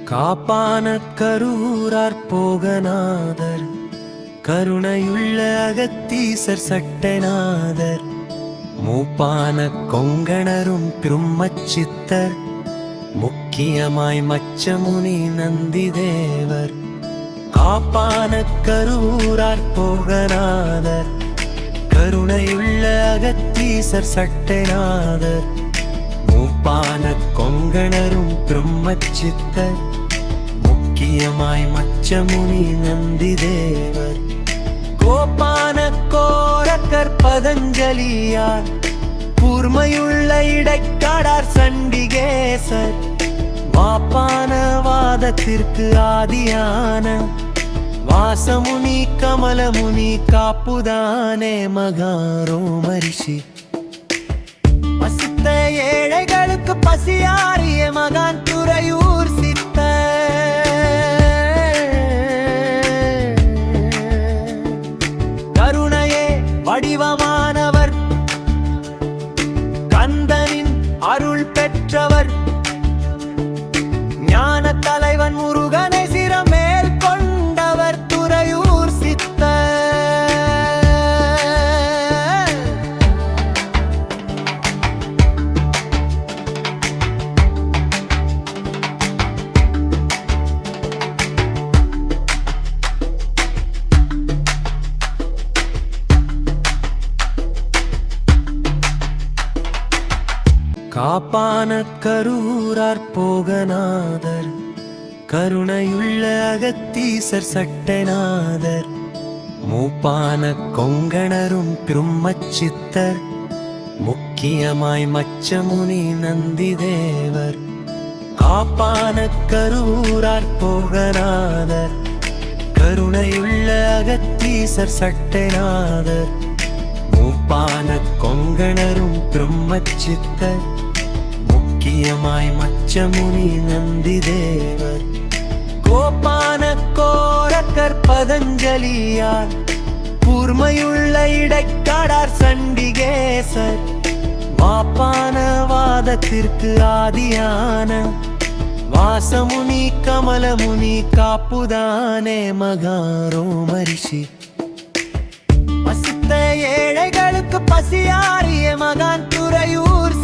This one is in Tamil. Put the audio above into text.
காப்பான கரூரார் போகநாதர், கருணையுள்ள அகத்தீசர் சட்டநாதர், மூப்பான கொங்கணரும் பிரம்மச்சித்தர், முக்கியமாய் மச்சமுனி நந்தி தேவர். காப்பான கரூரார் போகநாதர், கருணையுள்ள அகத்தீசர் சட்டநாதர், மூப்பான கொங்கணரும் பிரம்மச்சித்தர், முக்கியமாய் மச்சமுனி நந்தி தேவர். கோப்பான கோரக்கர் பதஞ்சலியார், கூர்மையுள்ள இடைக்காடார் சண்டிகேசர், வாப்பான வாதத்திற்கு ஆதியான வாசமுனி கமலமுனி காப்புதானே மகாரோமரிஷி. பசித்த ஏழைகளுக்கு பசியாரிய மகான் துறையூர் சித்த. கருணையே வடிவமானவர், கந்தனின் அருள் பெற்றவர், ஞான தலைவன் முருகனை சிரமேல் கொண்டவர் துறையூர் சித்த. காப்பான கரூரார் போகநாதர், கருணையுள்ள அகத்தீசர் சட்டநாதர், மூப்பான கொங்கணரும் பிரம்மச்சித்தர், முக்கியமாய் மச்சமுனி நந்தி தேவர். காப்பான கரூரார் போகநாதர், கருணையுள்ள அகத்தீசர் சட்டநாதர், மூப்பான கொங்கணரும் பிரம்மச்சித்தர், முக்கியமாய் மச்சமுனி நந்தி தேவர். கோப்பான கோரக்கர் பதஞ்சலியார், கூர்மையுள்ள இடைக்காடார் சண்டிகேசர், வாப்பான வாதத்திற்கு ஆதியான வாசமுனி கமலமுனி காப்புதானே மகாரோமரிஷி. பசித்த ஏழைகளுக்கு பசியாரிய மகான் துறையூர்